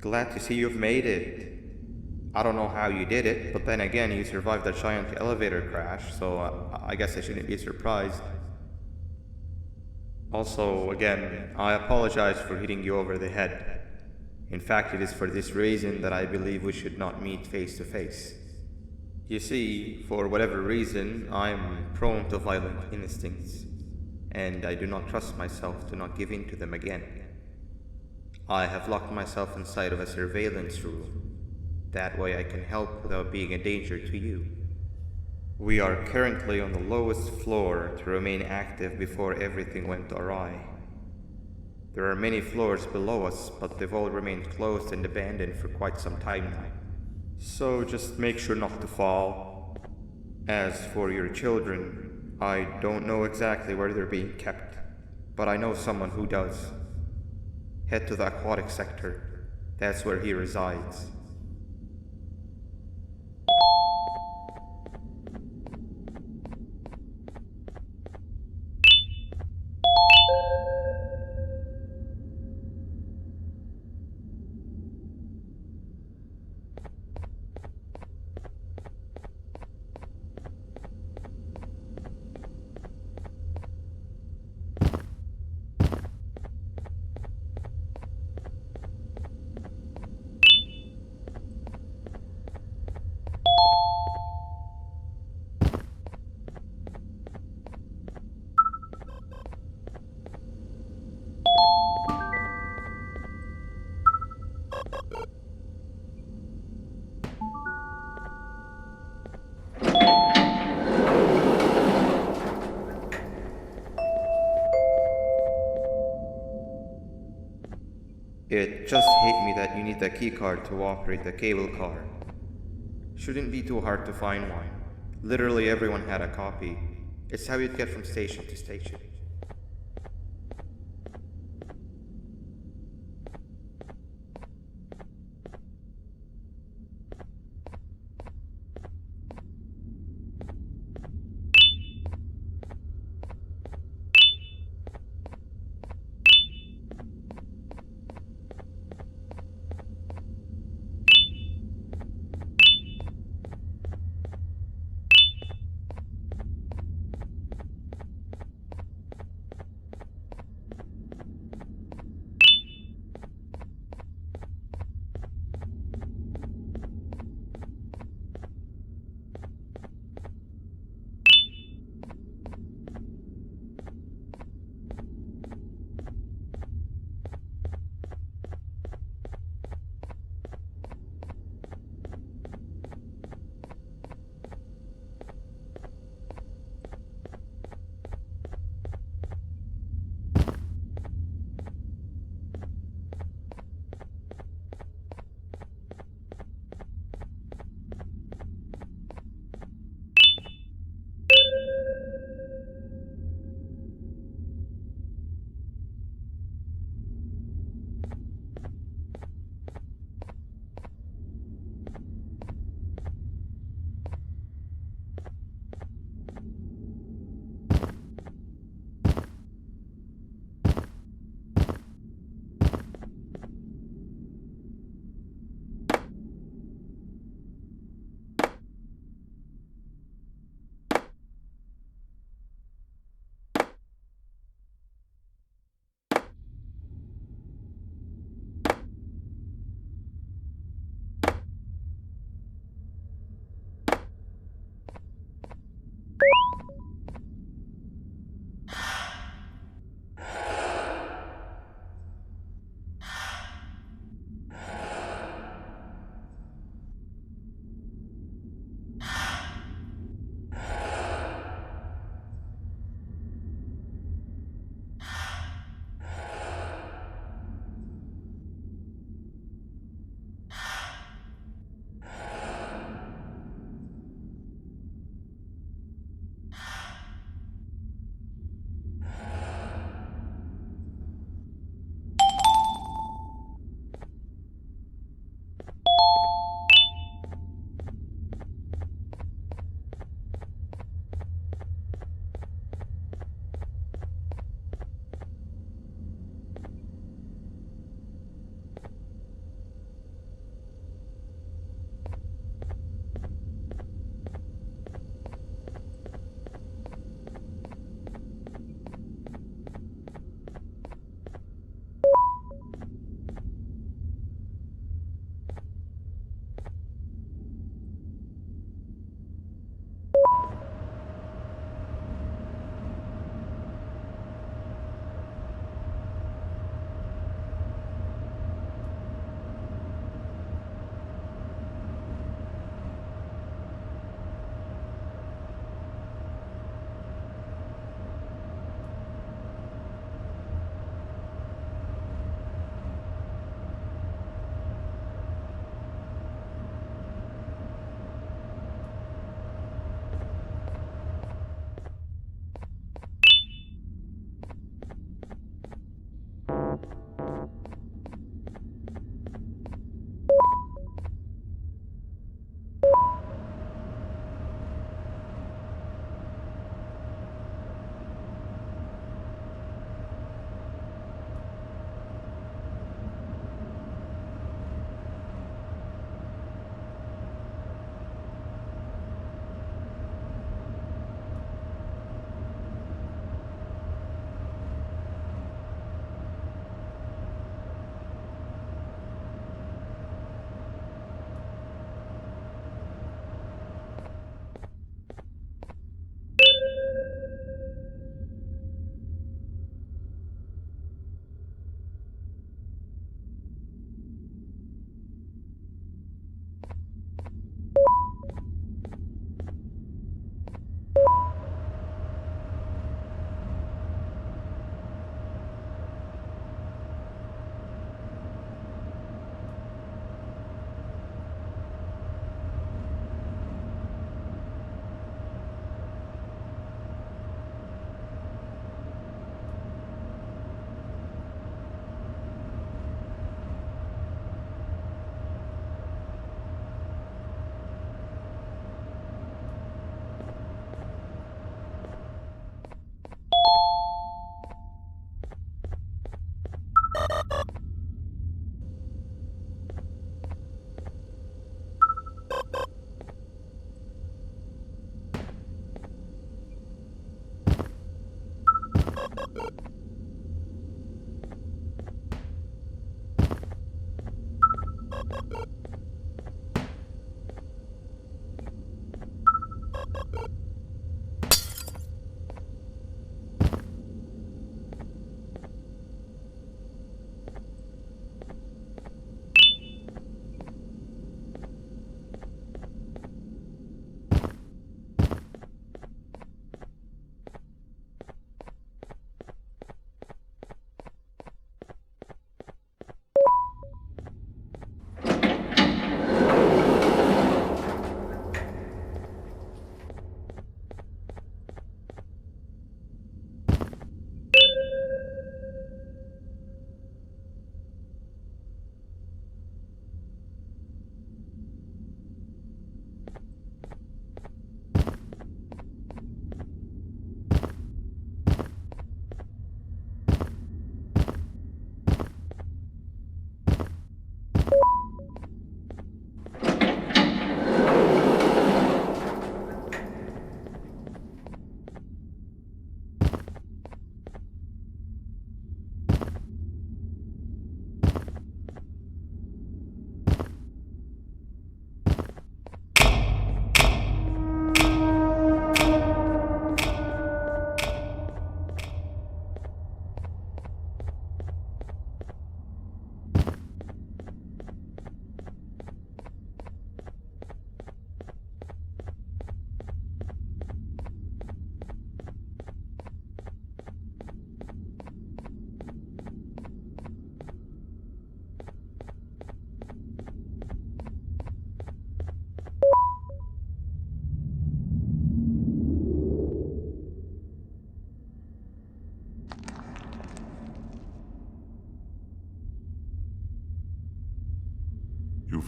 Glad to see you've made it. I don't know how you did it, but then again, you survived a giant elevator crash, so I guess I shouldn't be surprised. Also, again, I apologize for hitting you over the head. In fact, it is for this reason that I believe we should not meet face to face. You see, for whatever reason, I'm prone to violent instincts, and I do not trust myself to not give in to them again. I have locked myself inside of a surveillance room. That way I can help without being a danger to you. We are currently on the lowest floor to remain active before everything went awry. There are many floors below us, but they've all remained closed and abandoned for quite some time now. So just make sure not to fall. As for your children, I don't know exactly where they're being kept, but I know someone who does. Head to the aquatic sector. That's where he resides. It just hit me that you need the keycard to operate the cable car. Shouldn't be too hard to find one. Literally everyone had a copy. It's how you'd get from station to station.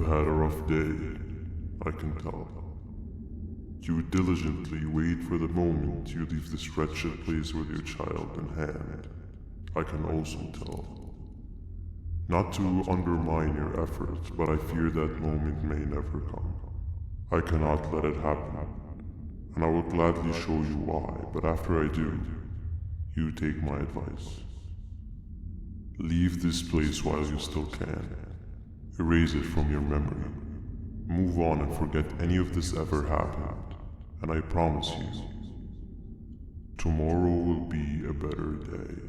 had a rough day, I can tell. You diligently wait for the moment you leave this wretched place with your child in hand. I can also tell. Not to undermine your efforts, but I fear that moment may never come. I cannot let it happen, and I will gladly show you why, but after I do, you take my advice. Leave this place while you still can. Erase it from your memory. Move on and forget any of this ever happened, and I promise you, tomorrow will be a better day.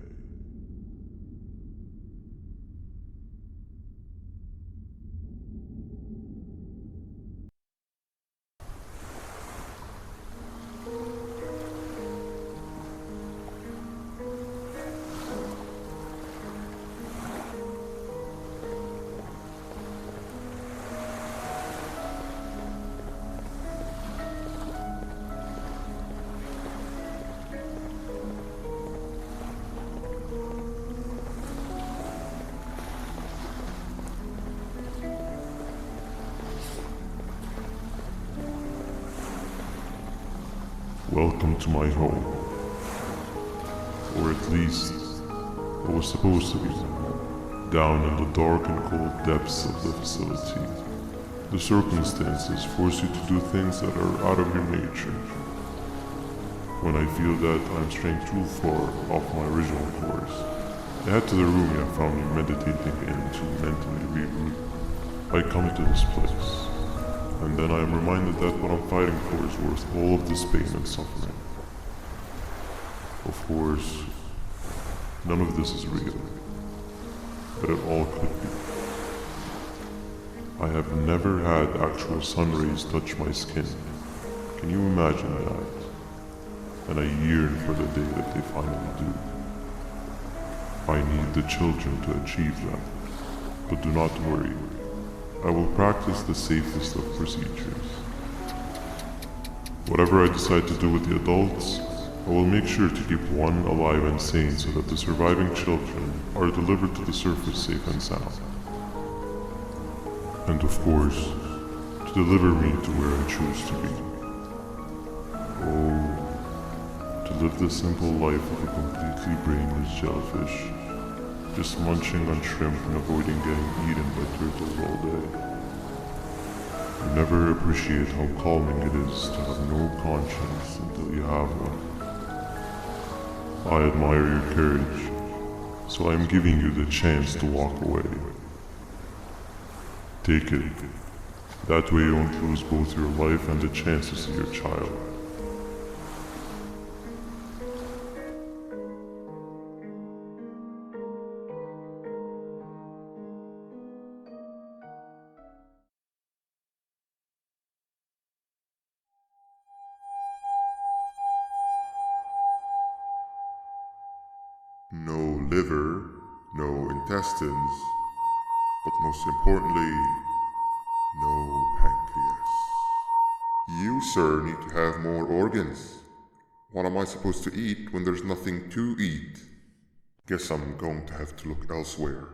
Welcome to my home. Or at least, what was supposed to be, down in the dark and cold depths of the facility. The circumstances force you to do things that are out of your nature. When I feel that I'm straying too far off my original course, I head to the room I found me meditating in to mentally regroup. I come to this place, and then I am reminded that what I'm fighting for is worth all of this pain and suffering. Of course, none of this is real, but it all could be. I have never had actual sun rays touch my skin. Can you imagine that? And I yearn for the day that they finally do. I need the children to achieve that, but do not worry. I will practice the safest of procedures. Whatever I decide to do with the adults, I will make sure to keep one alive and sane so that the surviving children are delivered to the surface safe and sound. And of course, to deliver me to where I choose to be. Oh, to live the simple life of a completely brainless jellyfish, just munching on shrimp and avoiding getting eaten by turtles all day. You never appreciate how calming it is to have no conscience until you have one. I admire your courage, so I am giving you the chance to walk away. Take it. That way you won't lose both your life and the chance to see your child. No liver, no intestines, but most importantly, no pancreas. You, sir, need to have more organs. What am I supposed to eat when there's nothing to eat? Guess I'm going to have to look elsewhere.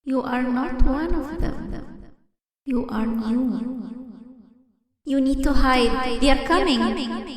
You are not one of them. You are new. You need to hide. They are coming.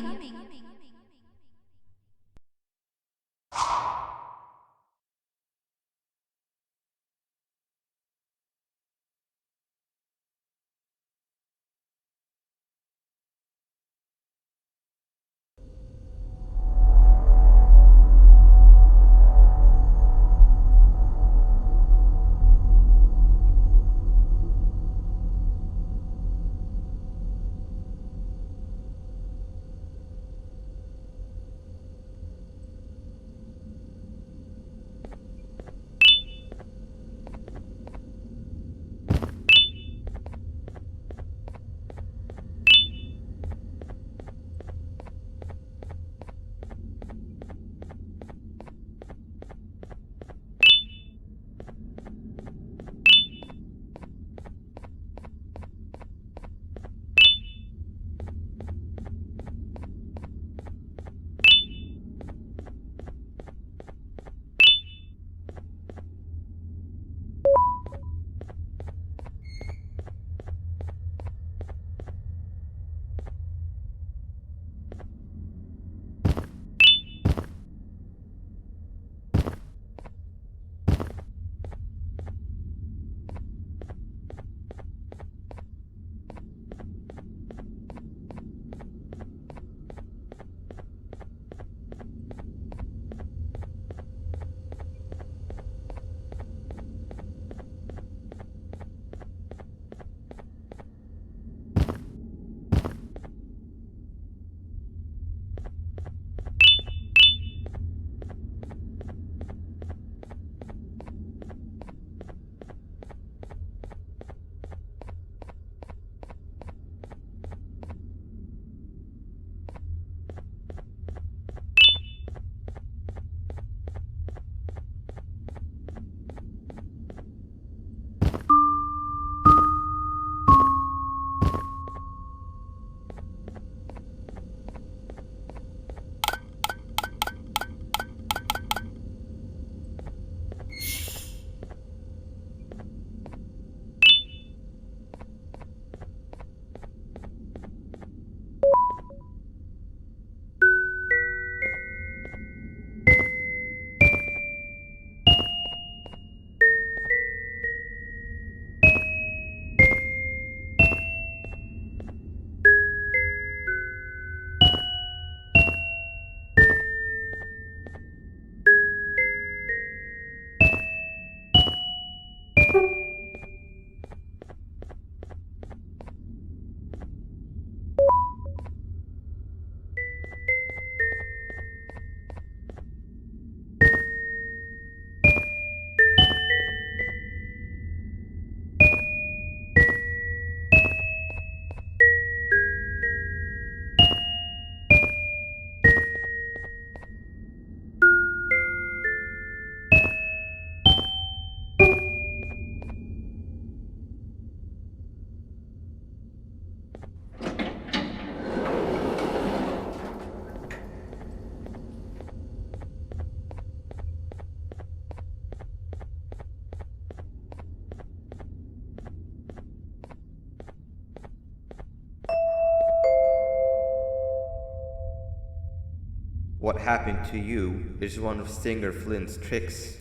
What happened to you is one of Stinger Flynn's tricks.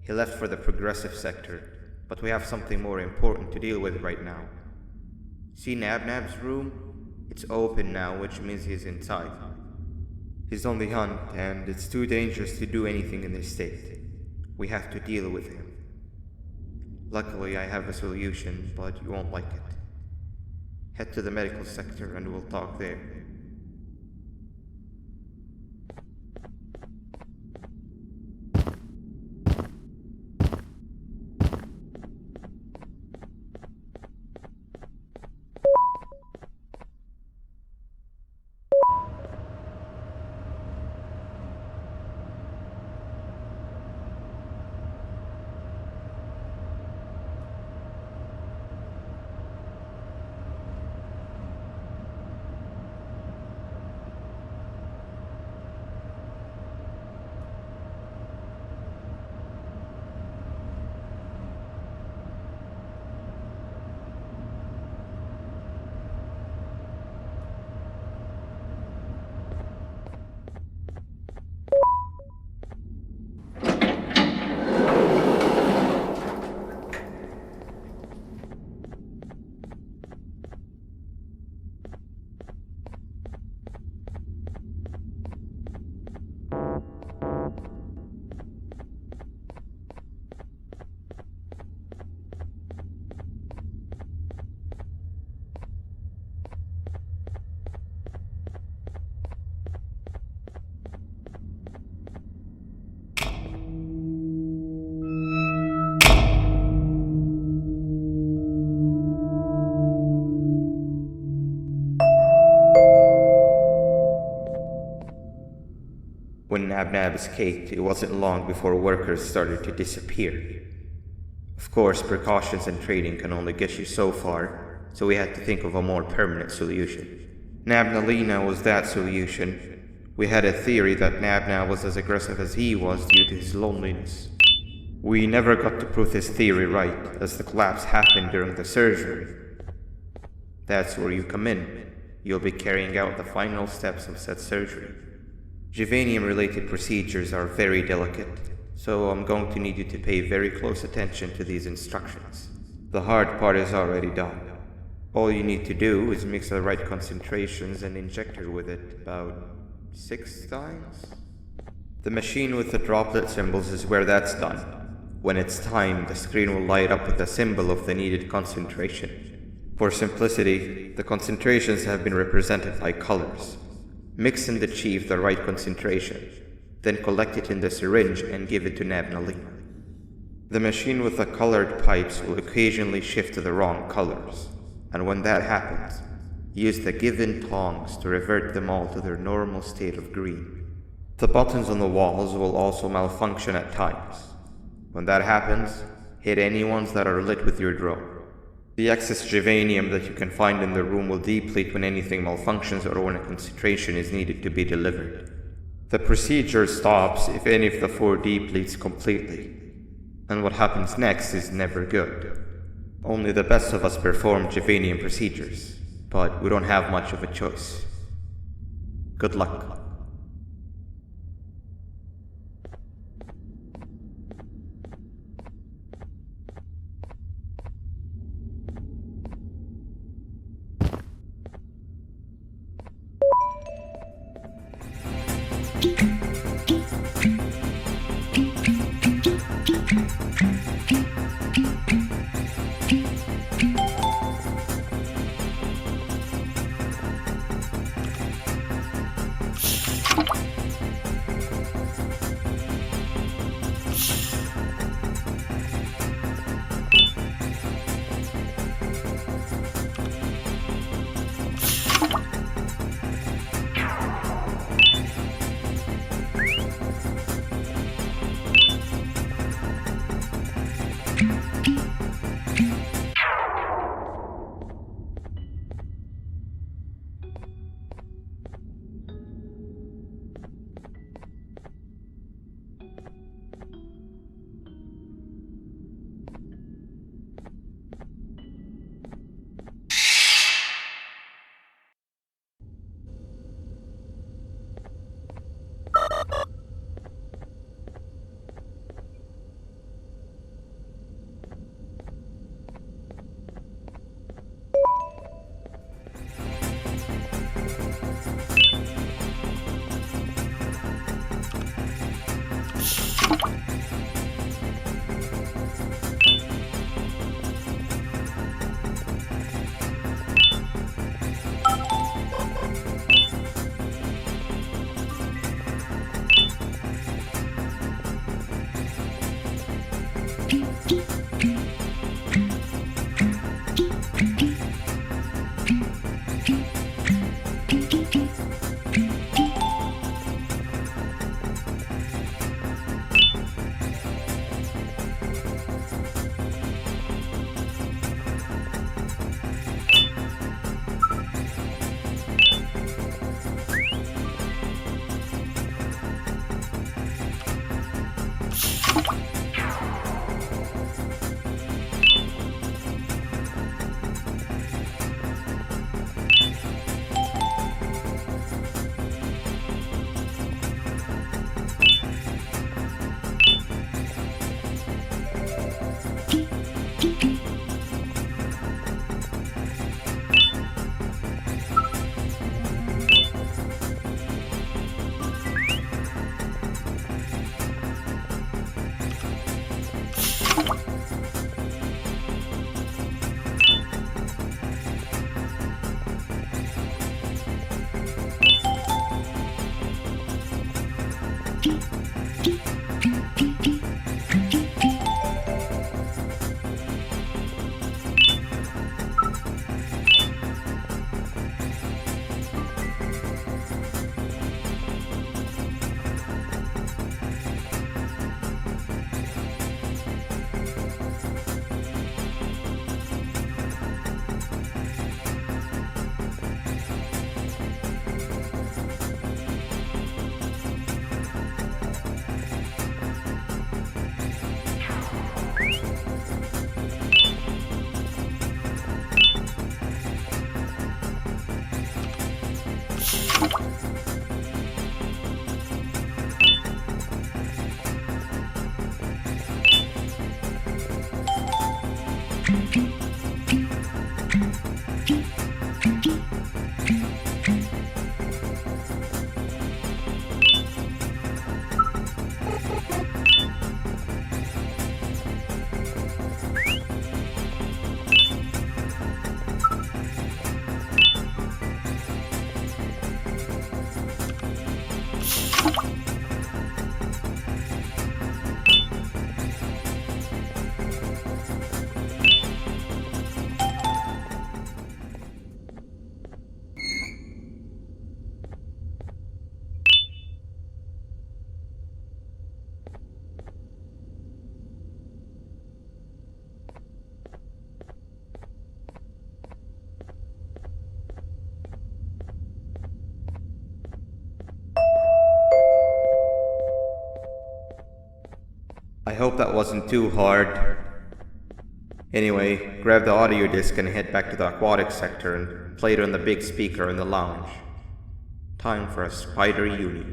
He left for the progressive sector, but we have something more important to deal with right now. See Nabnab's room? It's open now, which means he's inside. He's on the hunt, and it's too dangerous to do anything in this state. We have to deal with him. Luckily, I have a solution, but you won't like it. Head to the medical sector and we'll talk there. When Nab escaped, it wasn't long before workers started to disappear. Of course, precautions and training can only get you so far, so we had to think of a more permanent solution. Nabnaleena was that solution. We had a theory that Nabna was as aggressive as he was due to his loneliness. We never got to prove this theory right, as the collapse happened during the surgery. That's where you come in. You'll be carrying out the final steps of said surgery. Givanium-related procedures are very delicate, so I'm going to need you to pay very close attention to these instructions. The hard part is already done. All you need to do is mix the right concentrations and inject her with it about 6 times. The machine with the droplet symbols is where that's done. When it's time, the screen will light up with the symbol of the needed concentration. For simplicity, the concentrations have been represented by colors. Mix and achieve the right concentration, then collect it in the syringe and give it to Nabnaleena. The machine with the colored pipes will occasionally shift to the wrong colors, and when that happens, use the given tongs to revert them all to their normal state of green. The buttons on the walls will also malfunction at times. When that happens, hit any ones that are lit with your drone. The excess givanium that you can find in the room will deplete when anything malfunctions or when a concentration is needed to be delivered. The procedure stops if any of the 4 depletes completely, and what happens next is never good. Only the best of us perform givanium procedures, but we don't have much of a choice. Good luck. I hope that wasn't too hard. Anyway, grab the audio disc and head back to the aquatic sector and play it on the big speaker in the lounge. Time for a spider uni.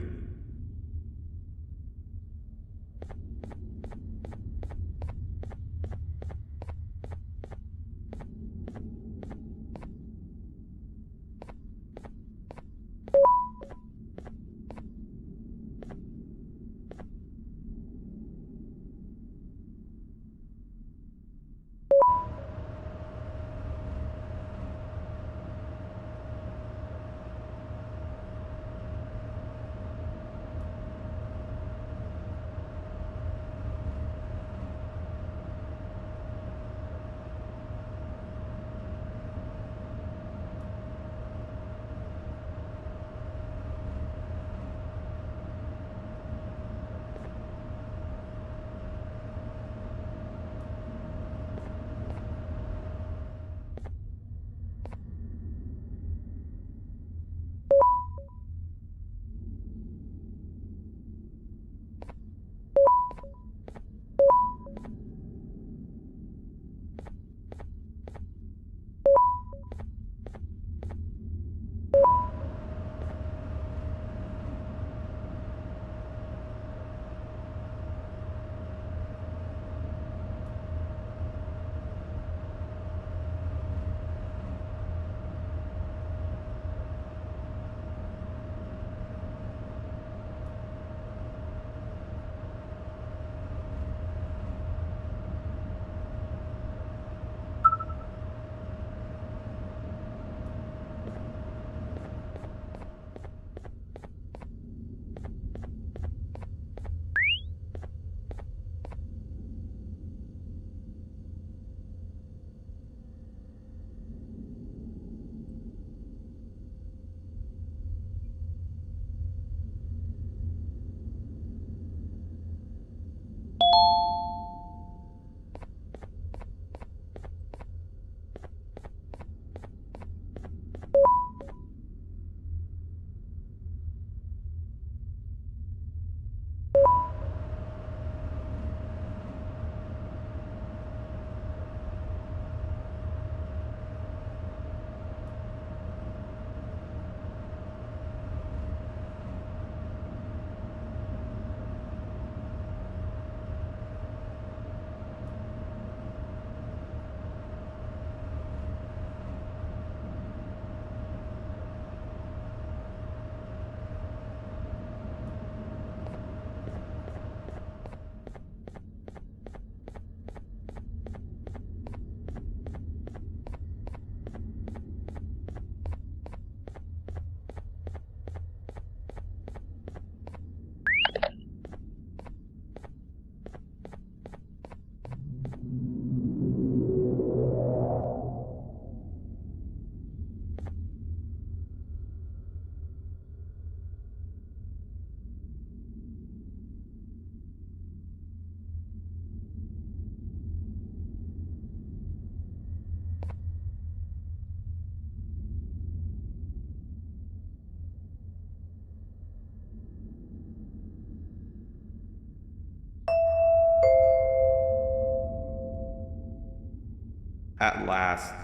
At last,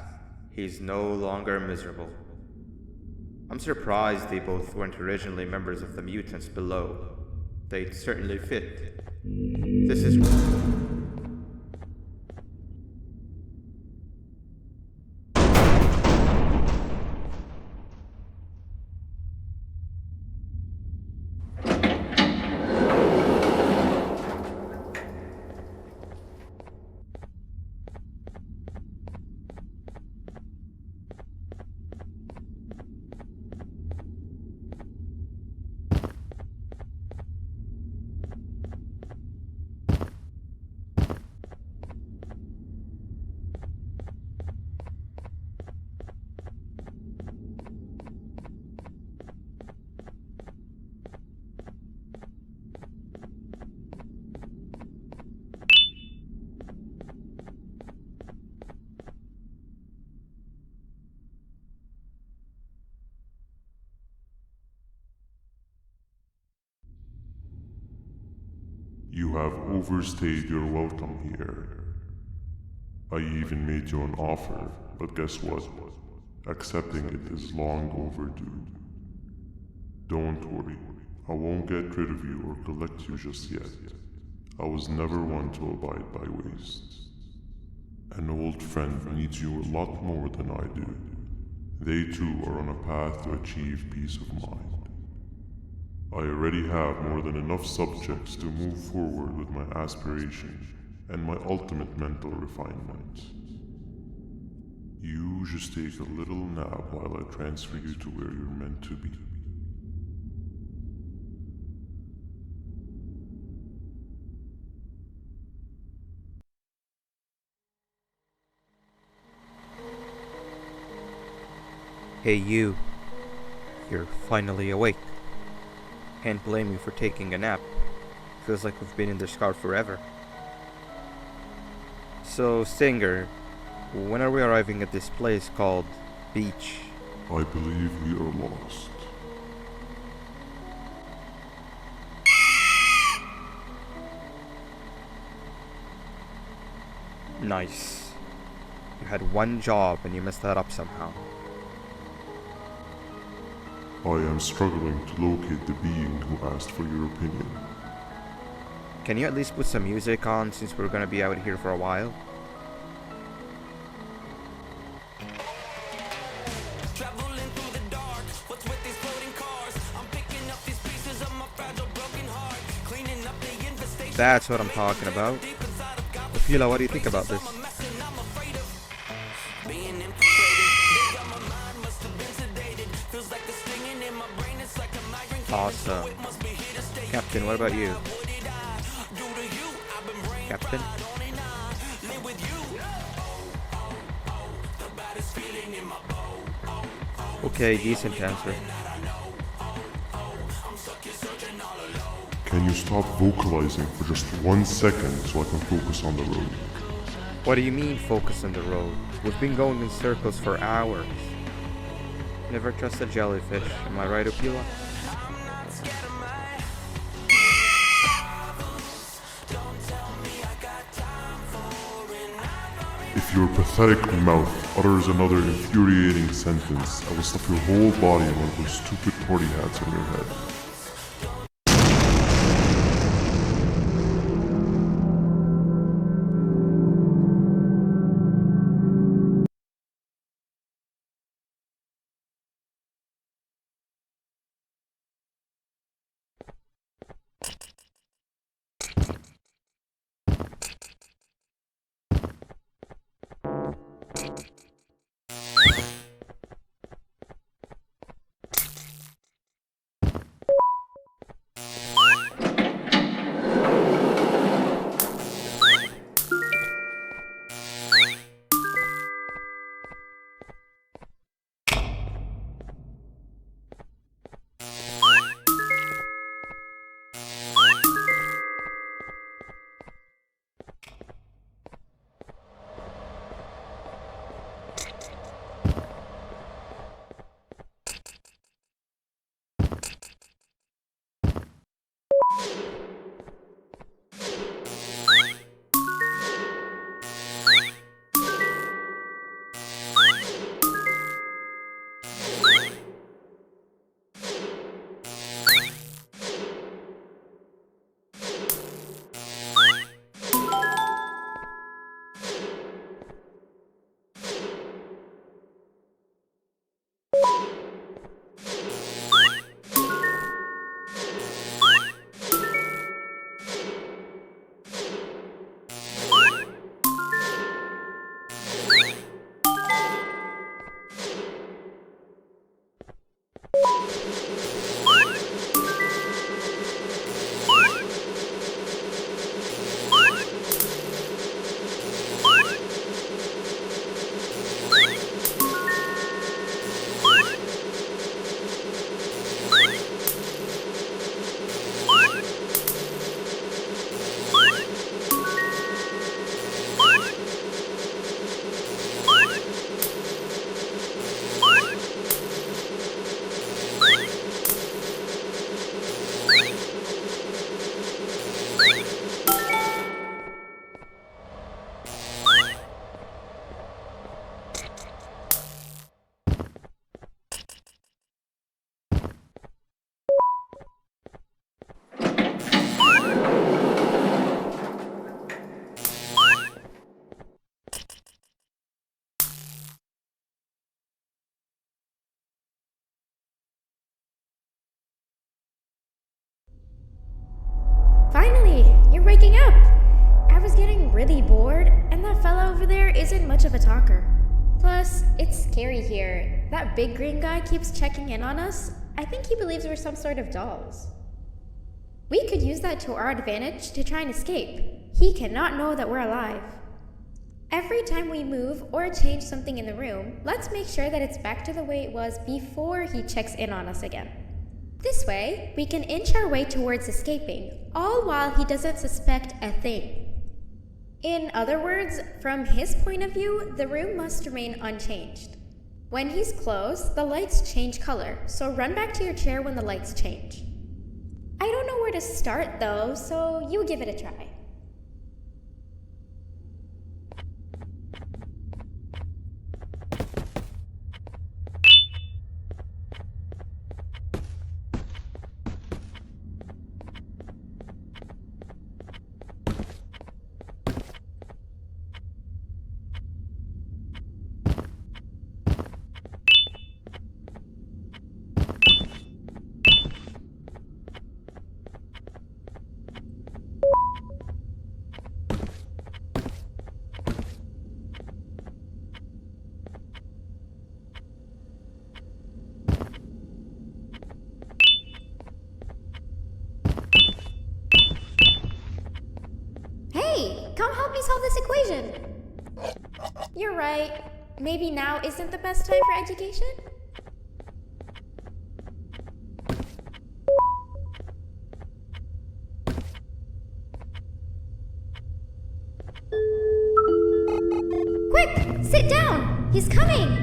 he's no longer miserable. I'm surprised they both weren't originally members of the mutants below. They'd certainly fit. This is... have overstayed your welcome here. I even made you an offer, but guess what? Accepting it is long overdue. Don't worry, I won't get rid of you or collect you just yet. I was never one to abide by waste. An old friend needs you a lot more than I do. They too are on a path to achieve peace of mind. I already have more than enough subjects to move forward with my aspiration and my ultimate mental refinement. You just take a little nap while I transfer you to where you're meant to be. Hey you. You're finally awake. Can't blame you for taking a nap. Feels like we've been in this car forever. So, Stinger, when are we arriving at this place called Beach? I believe we are lost. Nice. You had one job and you messed that up somehow. I am struggling to locate the being who asked for your opinion. Can you at least put some music on since we're gonna be out here for a while? That's what I'm talking about. Opila, what do you think about this? Awesome. Captain, what about you? Captain? Okay, decent answer. Can you stop vocalizing for just 1 second so I can focus on the road? What do you mean focus on the road? We've been going in circles for hours. Never trust a jellyfish, am I right, Opila? If your pathetic mouth utters another infuriating sentence, I will stuff your whole body in one of those stupid party hats on your head. bored, and that fella over there isn't much of a talker. Plus, it's scary here. That big green guy keeps checking in on us. I think he believes we're some sort of dolls. We could use that to our advantage to try and escape. He cannot know that we're alive. Every time we move or change something in the room, let's make sure that it's back to the way it was before he checks in on us again. This way, we can inch our way towards escaping, all while he doesn't suspect a thing. In other words, from his point of view, the room must remain unchanged. When he's close, the lights change color, so run back to your chair when the lights change. I don't know where to start though, so you give it a try. Hey, come help me solve this equation! You're right. Maybe now isn't the best time for education? Quick! Sit down! He's coming!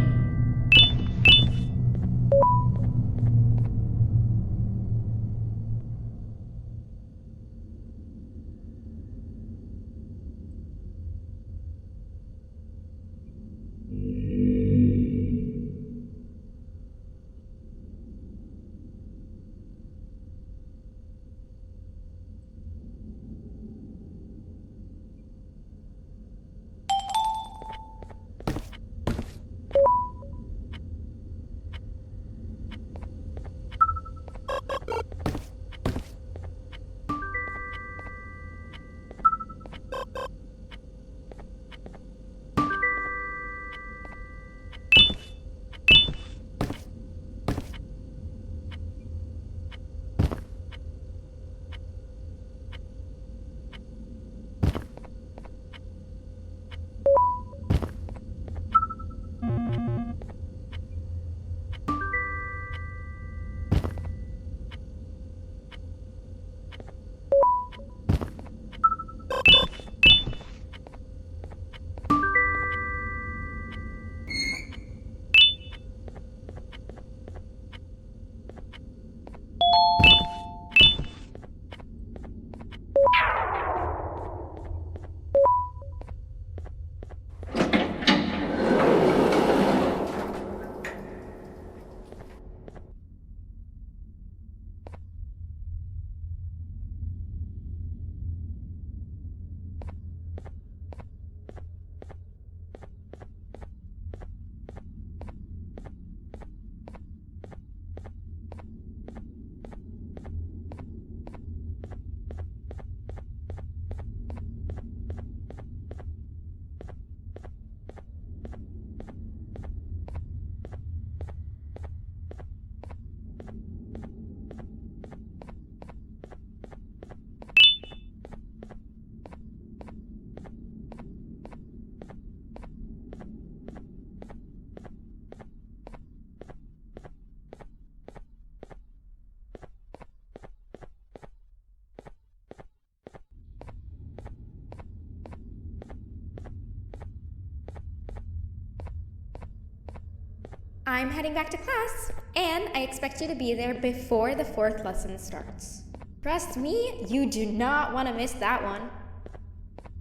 I'm heading back to class, and I expect you to be there before the 4th lesson starts. Trust me, you do not want to miss that one.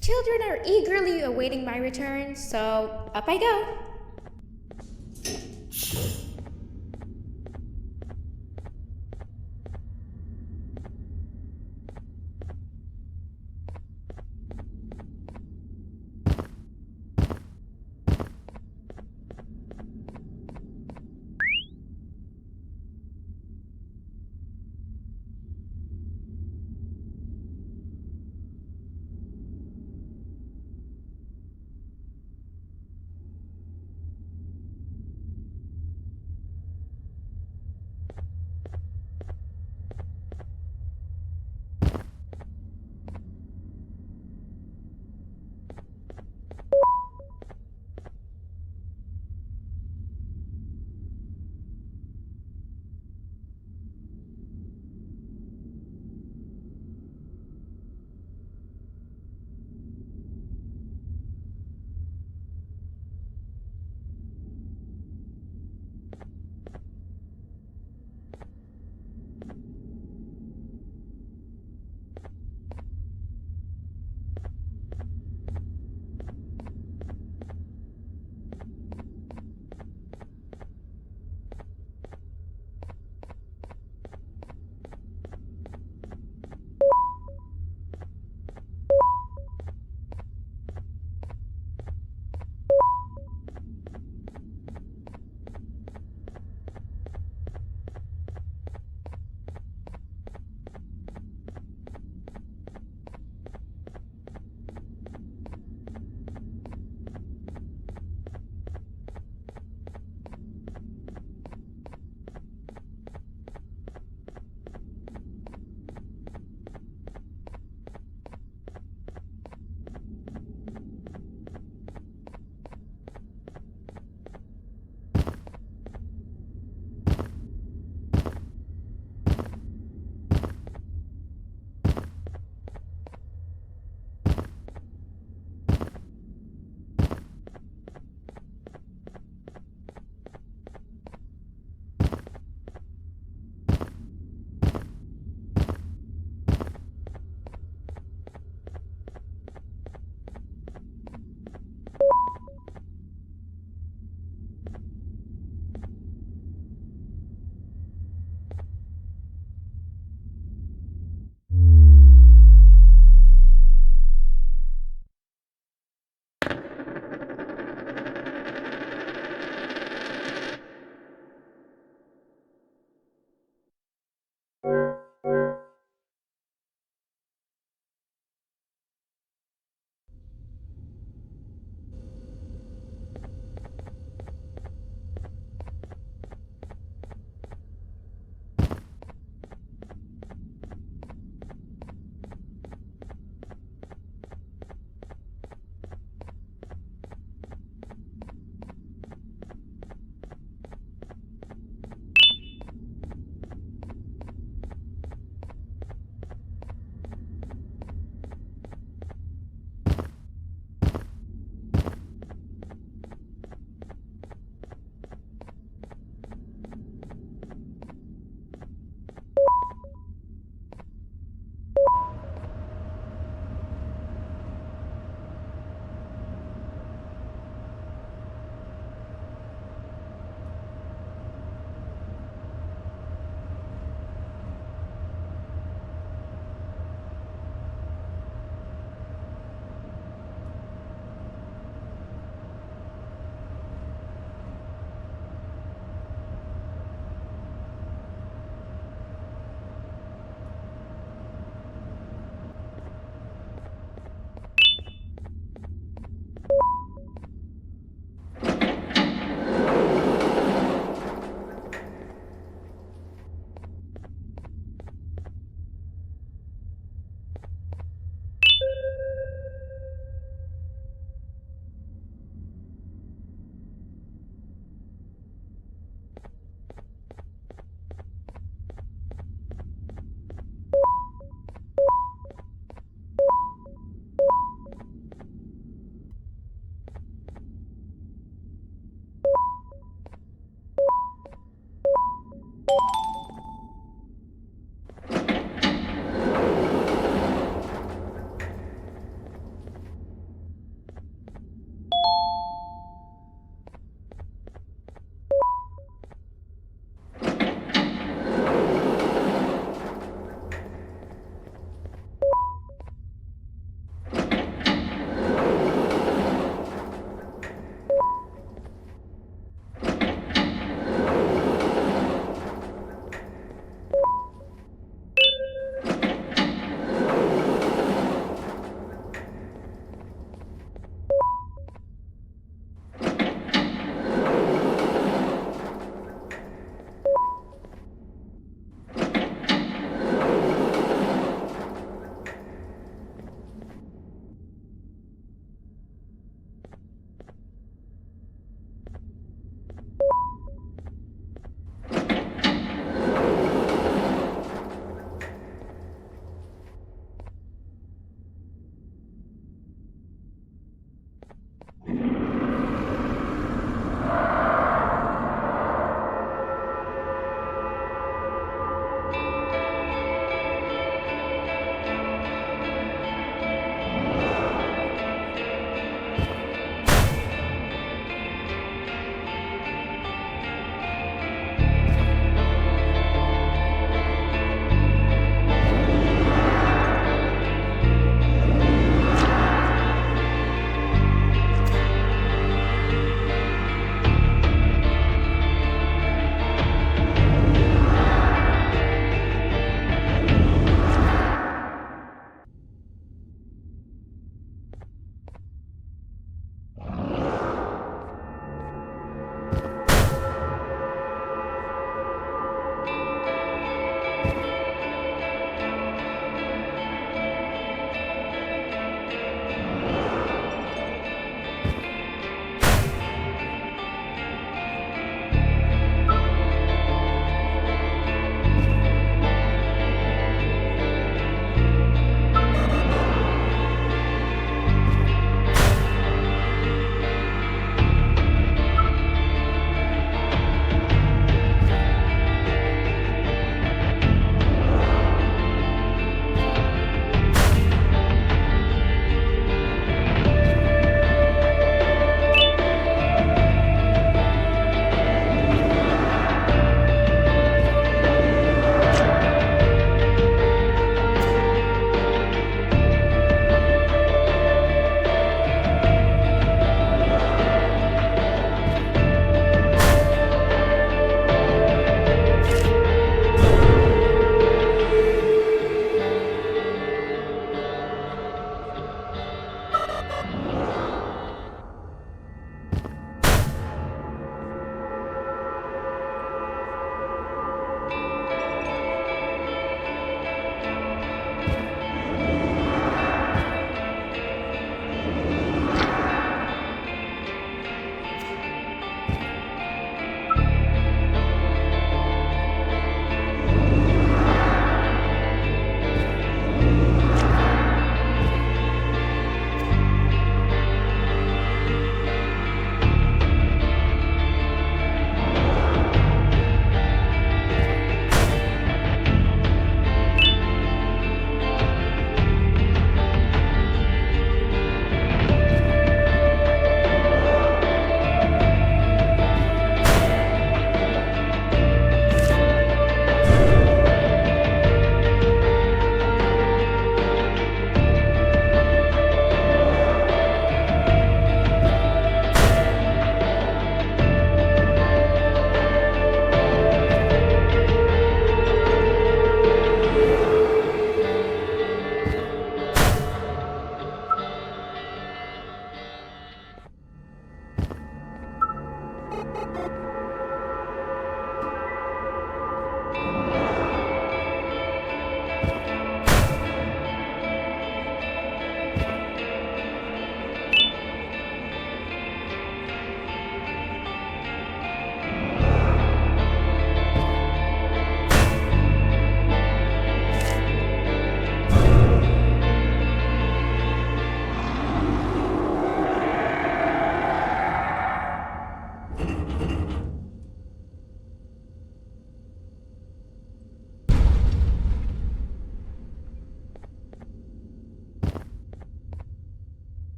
Children are eagerly awaiting my return, so up I go.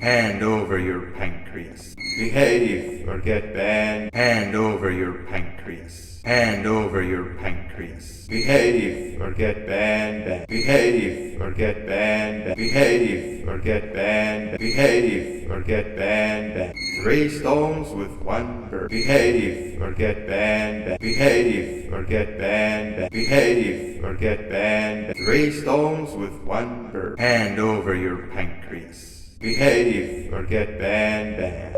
Hand over your pancreas. Behave or get banned. Hand over your pancreas. Hand over your pancreas. Behave or get banned. Behave or get banned. Behave or get banned. Behave or get banned. 3 stones with 1 bird. Behave or get banned. Behave or get banned. Behave or get banned. 3 stones with 1 bird. Hand over your pancreas. Behave or get banned.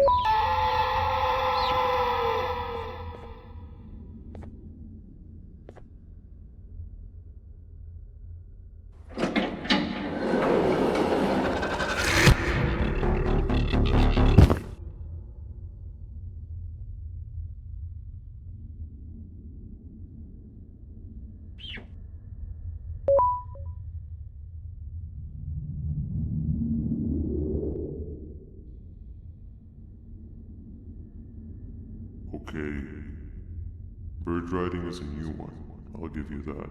Okay. Bird riding is a new one, I'll give you that.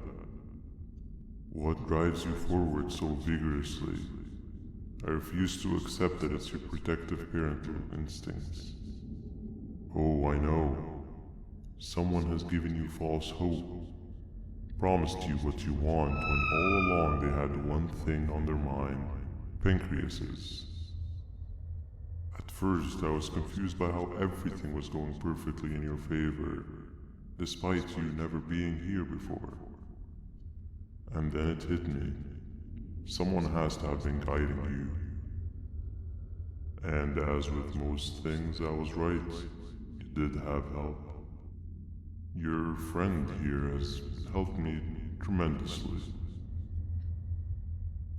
What drives you forward so vigorously? I refuse to accept that it's your protective parental instincts. Oh, I know. Someone has given you false hope. Promised you what you want when all along they had one thing on their mind. Pancreases. At first, I was confused by how everything was going perfectly in your favor, despite you never being here before. And then it hit me. Someone has to have been guiding you. And as with most things, I was right. You did have help. Your friend here has helped me tremendously.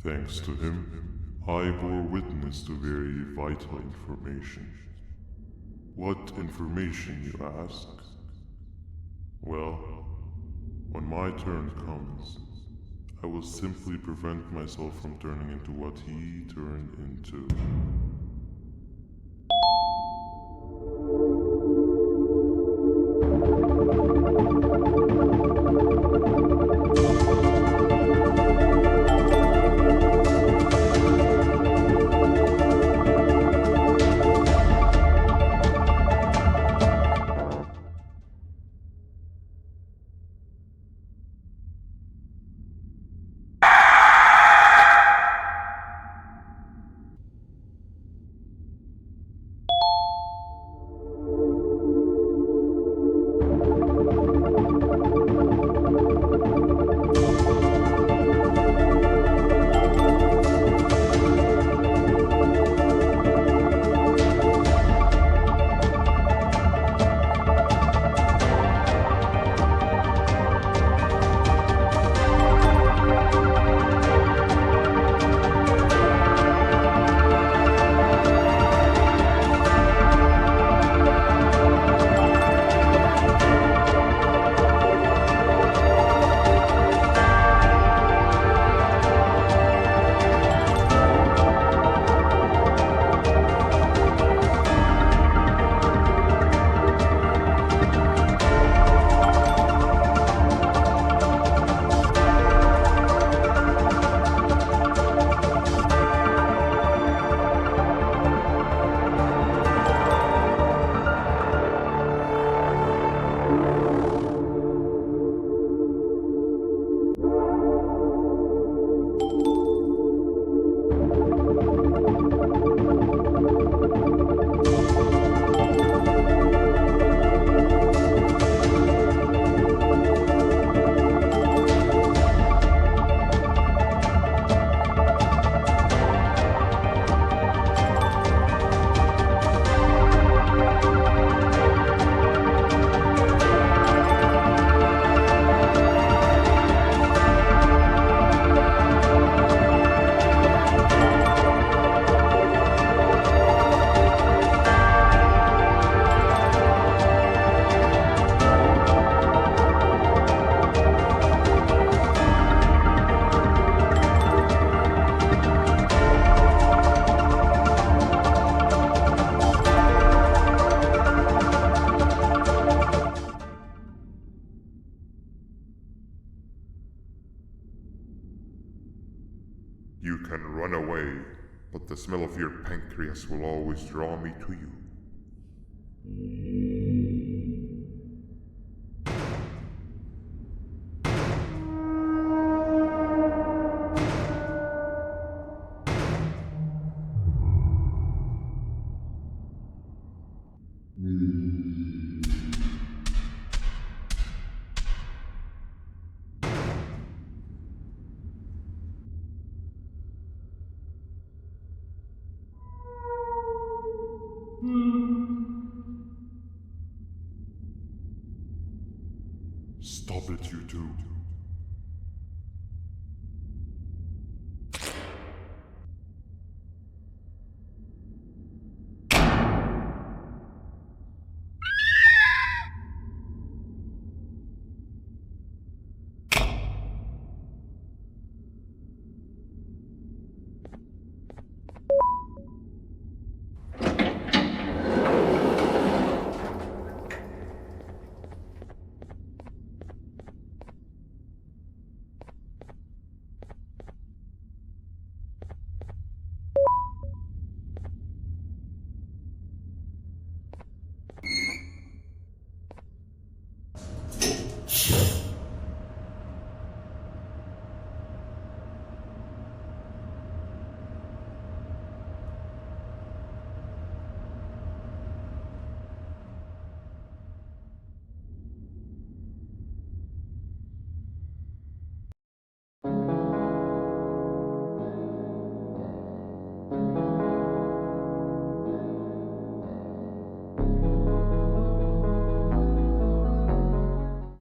Thanks to him, I bore witness to very vital information. What information, you ask? Well, when my turn comes, I will simply prevent myself from turning into what he turned into. smell of your pancreas will always draw me to you. Stop it, you two.